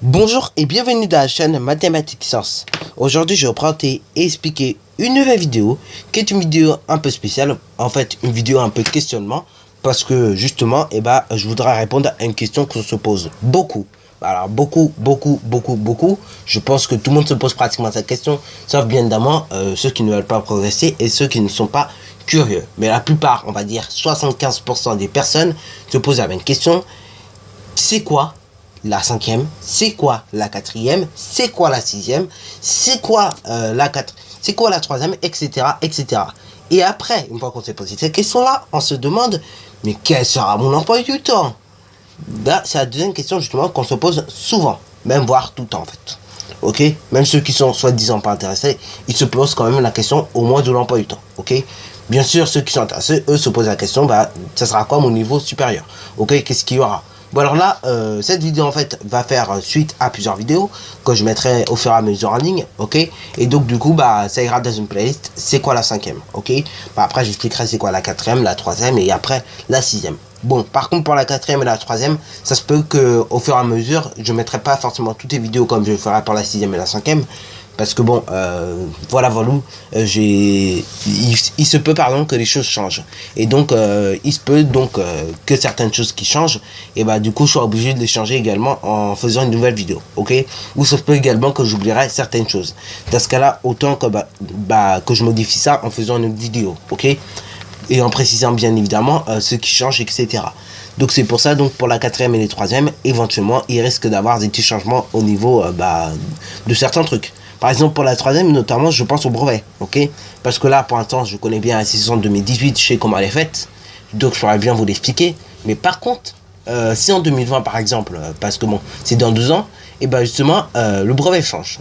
Bonjour et bienvenue dans la chaîne Mathématiques Sciences. Aujourd'hui, je vais présenter et expliquer une nouvelle vidéo qui est une vidéo un peu spéciale, en fait une vidéo un peu de questionnement parce que justement, je voudrais répondre à une question qu'on se pose beaucoup. Alors beaucoup. Je pense que tout le monde se pose pratiquement cette question, sauf bien évidemment ceux qui ne veulent pas progresser et ceux qui ne sont pas curieux. Mais la plupart, on va dire 75% des personnes se posent la même question. C'est quoi la cinquième, c'est quoi la quatrième, c'est quoi la sixième, c'est quoi c'est quoi la troisième, etc. Et après, une fois qu'on s'est posé ces questions-là, on se demande, mais quel sera mon emploi du temps? C'est la deuxième question justement qu'on se pose souvent, même voire tout le temps en fait. Ok, même ceux qui sont soi-disant pas intéressés, ils se posent quand même la question au moins de l'emploi du temps. Ok, bien sûr ceux qui sont intéressés, eux se posent la question, ça sera quoi mon niveau supérieur? Ok, qu'est-ce qu'il y aura? Bon alors là, cette vidéo en fait va faire suite à plusieurs vidéos que je mettrai au fur et à mesure en ligne, ok. Et donc du coup ça ira dans une playlist. C'est quoi la cinquième, ok. Après j'expliquerai c'est quoi la quatrième, la troisième et après la sixième. Bon, par contre pour la quatrième et la troisième, ça se peut que au fur et à mesure, je mettrai pas forcément toutes les vidéos comme je le ferai pour la sixième et la cinquième. Parce que bon, il se peut que les choses changent. Et donc, il se peut que certaines choses qui changent, et du coup, je suis obligé de les changer également en faisant une nouvelle vidéo, ok. Ou ça se peut également que j'oublierai certaines choses. Dans ce cas-là, autant que, que je modifie ça en faisant une autre vidéo, ok. Et en précisant bien évidemment ce qui change, etc. Donc c'est pour ça, pour la quatrième et les troisième, éventuellement, il risque d'avoir des petits changements au niveau de certains trucs. Par exemple, pour la troisième, notamment, je pense au brevet, ok. Parce que là, pour l'instant, je connais bien la saison 2018, je sais comment elle est faite, donc je pourrais bien vous l'expliquer. Mais par contre, si en 2020, par exemple, parce que bon, c'est dans 2 ans, et justement, le brevet change.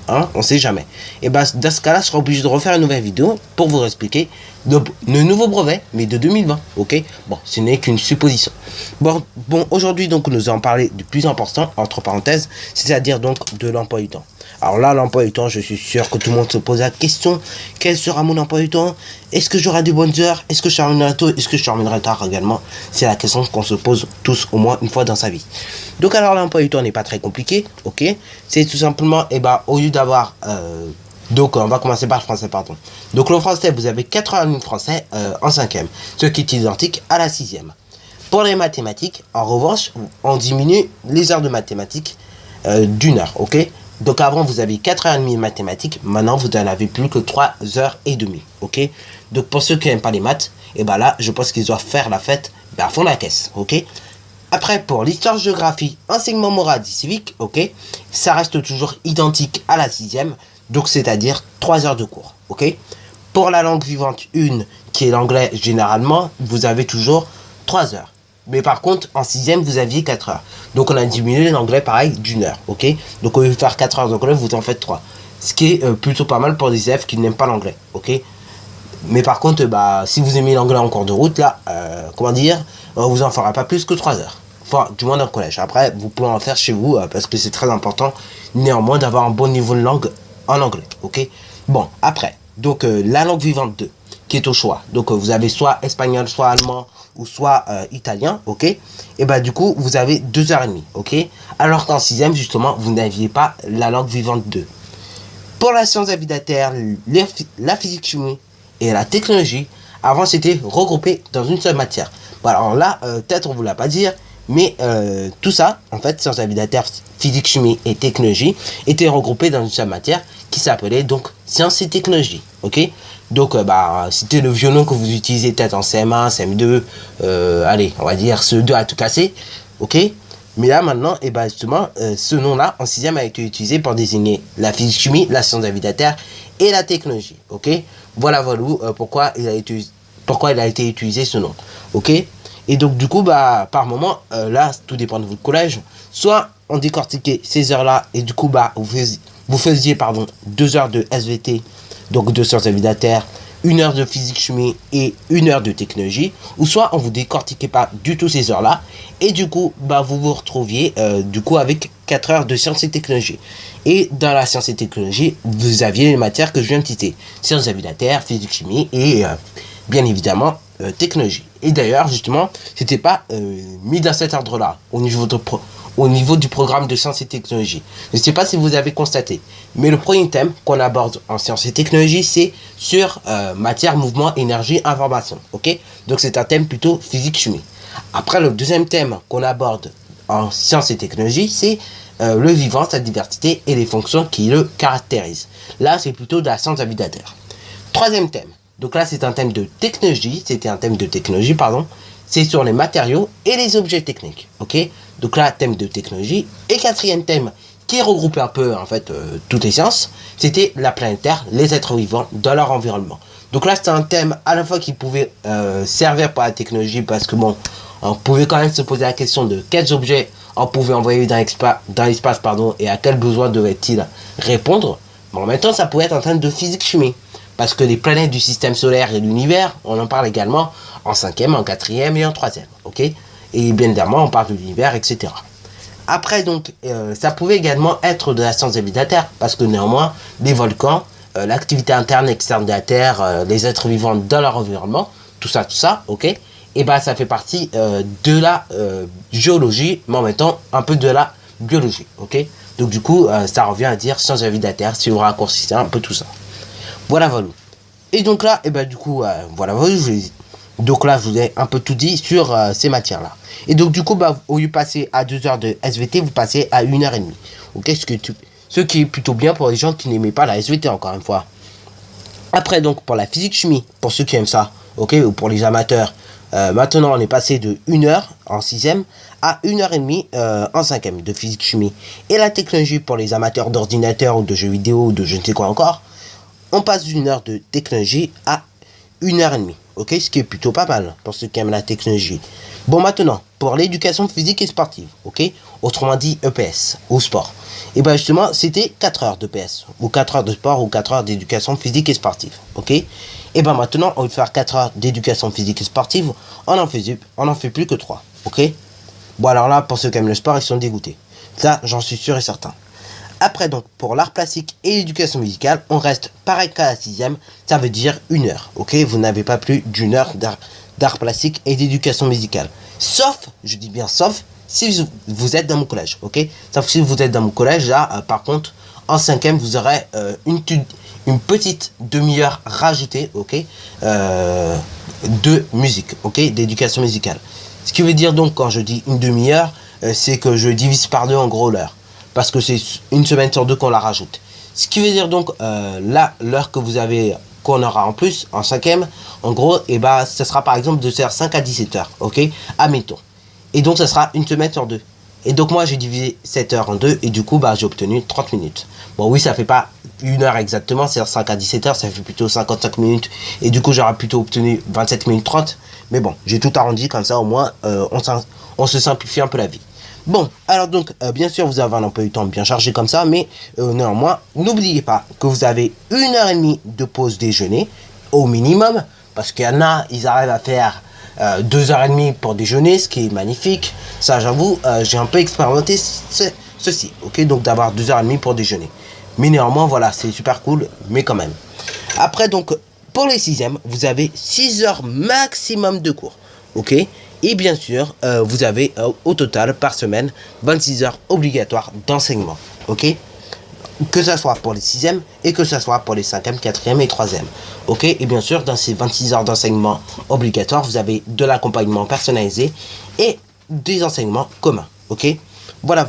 Hein, on sait jamais. Et dans ce cas-là, je serai obligé de refaire une nouvelle vidéo pour vous expliquer le nouveau brevet, mais de 2020, ok. Bon, ce n'est qu'une supposition. Bon, aujourd'hui, nous allons parler du plus important, entre parenthèses, c'est-à-dire de l'emploi du temps. Alors là, l'emploi du temps, je suis sûr que tout le monde se pose la question, quel sera mon emploi du temps? Est-ce que j'aurai de bonnes heures? Est-ce que je terminerai tôt? Est-ce que je terminerai tard également? C'est la question qu'on se pose tous au moins une fois dans sa vie. Donc alors, l'emploi du temps n'est pas très compliqué, ok. C'est tout simplement, au lieu d'avoir... on va commencer par le français, pardon. Donc le français, vous avez 4 heures de français en cinquième, ce qui est identique à la sixième. Pour les mathématiques, en revanche, on diminue les heures de mathématiques d'1 heure, ok. Donc avant vous avez 4h30 de mathématiques, maintenant vous n'en avez plus que 3h30, ok. Donc pour ceux qui n'aiment pas les maths, là je pense qu'ils doivent faire la fête à fond la caisse, ok. Après pour l'histoire, géographie, enseignement moral et civique, ok, ça reste toujours identique à la sixième, donc c'est-à-dire 3 heures de cours, ok. Pour la langue vivante 1, qui est l'anglais généralement, vous avez toujours 3 heures. Mais par contre, en sixième, vous aviez 4 heures. Donc, on a diminué l'anglais, pareil, d'1 heure, ok. Donc, au lieu de faire 4 heures d'anglais, vous en faites 3. Ce qui est plutôt pas mal pour des élèves qui n'aiment pas l'anglais, ok. Mais par contre, si vous aimez l'anglais en cours de route, là, vous en fera pas plus que 3 heures. Enfin, du moins dans le collège. Après, vous pouvez en faire chez vous, parce que c'est très important, néanmoins, d'avoir un bon niveau de langue en anglais, ok. Bon, après, la langue vivante 2, qui est au choix. Donc, vous avez soit espagnol, soit allemand, ou soit italien, ok. Et du coup, vous avez 2h30, ok. Alors qu'en sixième, justement, vous n'aviez pas la langue vivante 2. Pour la science de la vie de la Terre, la physique chimie et la technologie, avant c'était regroupé dans une seule matière. Bon, alors là, peut-être on ne vous l'a pas dit, mais tout ça, en fait, science de la vie de la Terre, physique, chimie et technologie, était regroupé dans une seule matière qui s'appelait donc sciences et technologie, ok. Donc, c'était le violon que vous utilisez peut-être en CM1, CM2, allez, on va dire CE2 à tout casser, ok. Mais là, maintenant, justement, ce nom-là, en sixième, a été utilisé pour désigner la physique-chimie, la science de la vie de la Terre et la technologie, ok. Voilà, pourquoi il a été utilisé ce nom, ok. Et donc, du coup, par moment, là, tout dépend de votre collège, soit on décortiquait ces heures-là et du coup, vous faisiez 2 heures de SVT, donc de sciences de la vie de la Terre, 1 heure de physique chimie et 1 heure de technologie, ou soit on vous décortiquait pas du tout ces heures-là, et du coup, vous vous retrouviez avec 4 heures de sciences et technologie. Et dans la science et technologie, vous aviez les matières que je viens de citer, sciences de la vie de la Terre, physique chimie et bien évidemment technologie. Et d'ailleurs, justement, c'était pas mis dans cet ordre-là au au niveau du programme de sciences et technologies. Je ne sais pas si vous avez constaté, mais le premier thème qu'on aborde en sciences et technologies, c'est sur matière, mouvement, énergie, information. Ok, donc c'est un thème plutôt physique-chimie. Après, le deuxième thème qu'on aborde en sciences et technologies, c'est le vivant, sa diversité et les fonctions qui le caractérisent. Là, c'est plutôt de la science de la vie de la Terre. Troisième thème. Donc là, c'est un thème de technologie. C'était un thème de technologie, pardon. C'est sur les matériaux et les objets techniques. Ok. Donc là, thème de technologie. Et quatrième thème, qui regroupe un peu, en fait, toutes les sciences, c'était la planète Terre, les êtres vivants dans leur environnement. Donc là, c'était un thème à la fois qui pouvait servir pour la technologie, parce que bon, on pouvait quand même se poser la question de quels objets on pouvait envoyer dans l'espace, et à quels besoins devait-il répondre. Mais en même temps, ça pouvait être un thème de physique-chimie. Parce que les planètes du système solaire et l'univers, on en parle également en cinquième, en quatrième et en troisième. Ok. Et bien évidemment, on parle de l'univers, etc. Après, donc, ça pouvait également être de la science de la vie de la Terre. Parce que néanmoins, les volcans, l'activité interne et externe de la Terre, les êtres vivants dans leur environnement, tout ça, ok. Et ben, ça fait partie de la géologie, mais en même temps, un peu de la biologie, ok. Donc, du coup, ça revient à dire science de la vie de la Terre, si vous raccourcissez un peu tout ça. Voilà. Et donc là, et ben du coup, donc là, je vous ai un peu tout dit sur ces matières-là. Et donc du coup, bah, au lieu de passer à 2 heures de SVT, vous passez à 1h30. Ok, ce qui est plutôt bien pour les gens qui n'aimaient pas la SVT, encore une fois. Après, donc, pour la physique-chimie, pour ceux qui aiment ça, ok, ou pour les amateurs, maintenant, on est passé de 1 heure en 6e à 1h30 en 5e de physique-chimie. Et la technologie pour les amateurs d'ordinateur ou de jeux vidéo ou de je ne sais quoi encore, on passe d'une heure de technologie à 1h30, ok, ce qui est plutôt pas mal pour ceux qui aiment la technologie. Bon, maintenant, pour l'éducation physique et sportive, ok, autrement dit EPS, ou sport, et ben justement, c'était 4 heures d'EPS, ou 4 heures de sport, ou 4 heures d'éducation physique et sportive, ok. Et ben maintenant, on va faire 4 heures d'éducation physique et sportive, on en fait plus que 3, ok. Bon, alors là, pour ceux qui aiment le sport, ils sont dégoûtés. Ça, j'en suis sûr et certain. Après, donc, pour l'art plastique et l'éducation musicale, on reste pareil qu'à la 6e, ça veut dire 1 heure, ok. Vous n'avez pas plus d'1 heure d'art plastique et d'éducation musicale. Sauf, je dis bien sauf, si vous êtes dans mon collège, ok. Sauf si vous êtes dans mon collège, là, par contre, en 5e, vous aurez une petite demi-heure rajoutée, ok, de musique, ok, d'éducation musicale. Ce qui veut dire donc, quand je dis une demi-heure, c'est que je divise par 2 en gros l'heure. Parce que c'est une semaine sur 2 qu'on la rajoute. Ce qui veut dire donc, là, l'heure que vous avez, qu'on aura en plus, en 5e, en gros, et bah, ça sera par exemple de 5 à 17 heures, ok, admettons. Et donc, ça sera une semaine sur 2. Et donc, moi, j'ai divisé 7 heures en 2, et du coup, bah, j'ai obtenu 30 minutes. Bon, oui, ça fait pas 1 heure exactement, c'est-à-dire 5 à 17 heures, ça fait plutôt 55 minutes, et du coup, j'aurais plutôt obtenu 27 minutes 30. Mais bon, j'ai tout arrondi, comme ça, au moins, on se simplifie un peu la vie. Bon, alors donc, bien sûr, vous avez un emploi du temps bien chargé comme ça, mais néanmoins, n'oubliez pas que vous avez 1h30 de pause déjeuner, au minimum, parce qu'il y en a, ils arrivent à faire 2h30 pour déjeuner, ce qui est magnifique. Ça, j'avoue, j'ai un peu expérimenté ceci, ok, donc d'avoir 2h30 pour déjeuner. Mais néanmoins, voilà, c'est super cool, mais quand même. Après, donc, pour les 6e, vous avez 6 heures maximum de cours, ok. Et bien sûr, vous avez au total par semaine 26 heures obligatoires d'enseignement, ok. Que ça soit pour les 6e et que ça soit pour les 5e, 4e et 3e, ok. Et bien sûr, dans ces 26 heures d'enseignement obligatoires, vous avez de l'accompagnement personnalisé et des enseignements communs, ok. Voilà.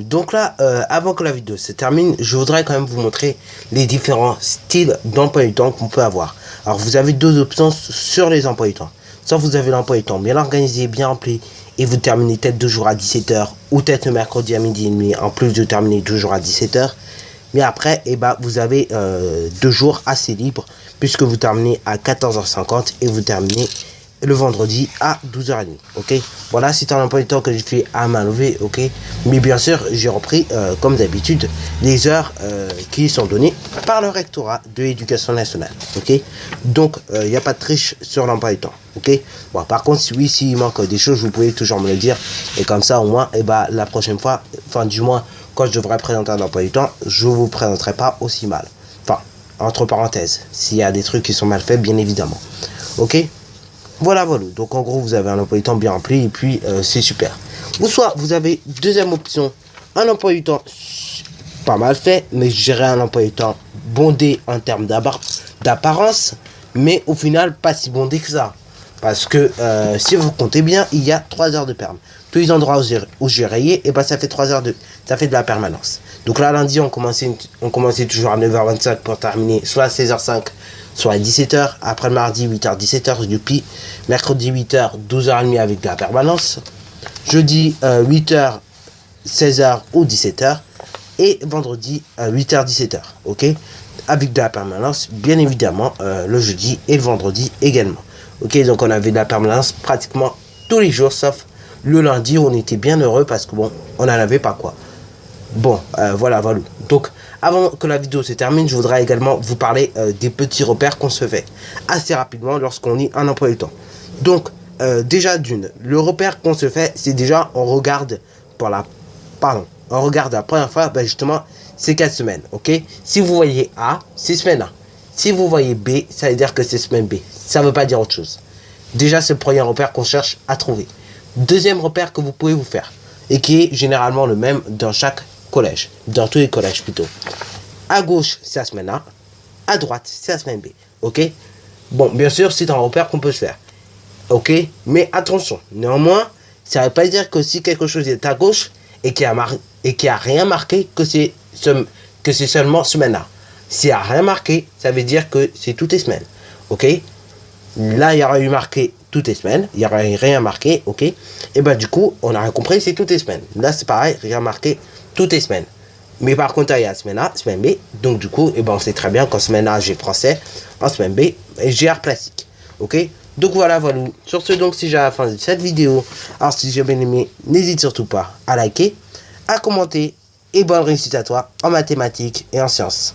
Donc là, avant que la vidéo se termine, je voudrais quand même vous montrer les différents styles d'emploi du temps qu'on peut avoir. Alors, vous avez 2 options sur les emplois du temps. Soit vous avez l'emploi du temps bien organisé, bien rempli, et vous terminez peut-être 2 jours à 17 h, ou peut-être le mercredi à midi et demi, en plus de terminer 2 jours à 17 h. Mais après, eh ben, vous avez 2 jours assez libres, puisque vous terminez à 14h50 et vous terminez le vendredi à 12h30, ok. Voilà, c'est un emploi du temps que j'ai fait à main levée, ok. Mais bien sûr, j'ai repris, comme d'habitude, les heures qui sont données par le rectorat de l'éducation nationale, ok. Donc, il n'y a pas de triche sur l'emploi du temps, ok. Bon, par contre, oui, s'il manque des choses, vous pouvez toujours me le dire. Et comme ça, au moins, et bah, la prochaine fois, enfin, du moins, quand je devrais présenter un emploi du temps, je ne vous présenterai pas aussi mal. Enfin, entre parenthèses, s'il y a des trucs qui sont mal faits, bien évidemment, ok. Voilà, voilà. Donc en gros, vous avez un emploi du temps bien rempli et puis c'est super. Ou soit vous avez deuxième option, un emploi du temps pas mal fait, mais je dirais un emploi du temps bondé en termes d'apparence, mais au final pas si bondé que ça. Parce que si vous comptez bien, il y a 3 heures de perm. Tous les endroits où j'ai rayé, et ben ça fait 3 heures ça fait de la permanence. Donc là, lundi, on commençait toujours à 9h25 pour terminer soit à 16h05, soit à 17h. Après le mardi, 8h, 17h, youpi. Mercredi, 8h, 12h30 avec de la permanence. Jeudi, 8h, 16h ou 17h. Et vendredi, 8h, 17h. Ok, avec de la permanence, bien évidemment, le jeudi et le vendredi également. Ok, donc on avait de la permanence pratiquement tous les jours, sauf le lundi où on était bien heureux parce que bon, on n'en avait pas quoi. Bon, voilà. Donc, avant que la vidéo se termine, je voudrais également vous parler des petits repères qu'on se fait assez rapidement lorsqu'on lit un emploi du temps. Donc, déjà le repère qu'on se fait, c'est déjà, on regarde la première fois, ben justement, c'est 4 semaines, ok? Si vous voyez A, c'est semaine A. Si vous voyez B, ça veut dire que c'est semaine B. Ça ne veut pas dire autre chose. Déjà, c'est le premier repère qu'on cherche à trouver. Deuxième repère que vous pouvez vous faire, et qui est généralement le même dans chaque collège, dans tous les collèges plutôt. À gauche, c'est la semaine A, à droite, c'est la semaine B, ok? Bon, bien sûr, c'est un repère qu'on peut se faire, ok? Mais attention, néanmoins, ça ne veut pas dire que si quelque chose est à gauche et qui a rien marqué, que c'est seulement semaine A. S'il n'y a rien marqué, ça veut dire que c'est toutes les semaines, ok? Là, il y aurait eu marqué toutes les semaines, il n'y aurait rien marqué, ok? Et ben du coup, on aurait compris, c'est toutes les semaines. Là, c'est pareil, rien marqué toutes les semaines. Mais par contre, il y a semaine A, semaine B. Donc du coup, et ben, on sait très bien qu'en semaine A, j'ai français, en semaine B, j'ai art plastique, ok? Donc voilà. Sur ce, donc, si j'ai à la fin de cette vidéo, alors si j'ai bien aimé, n'hésite surtout pas à liker, à commenter, et bonne réussite à toi en mathématiques et en sciences.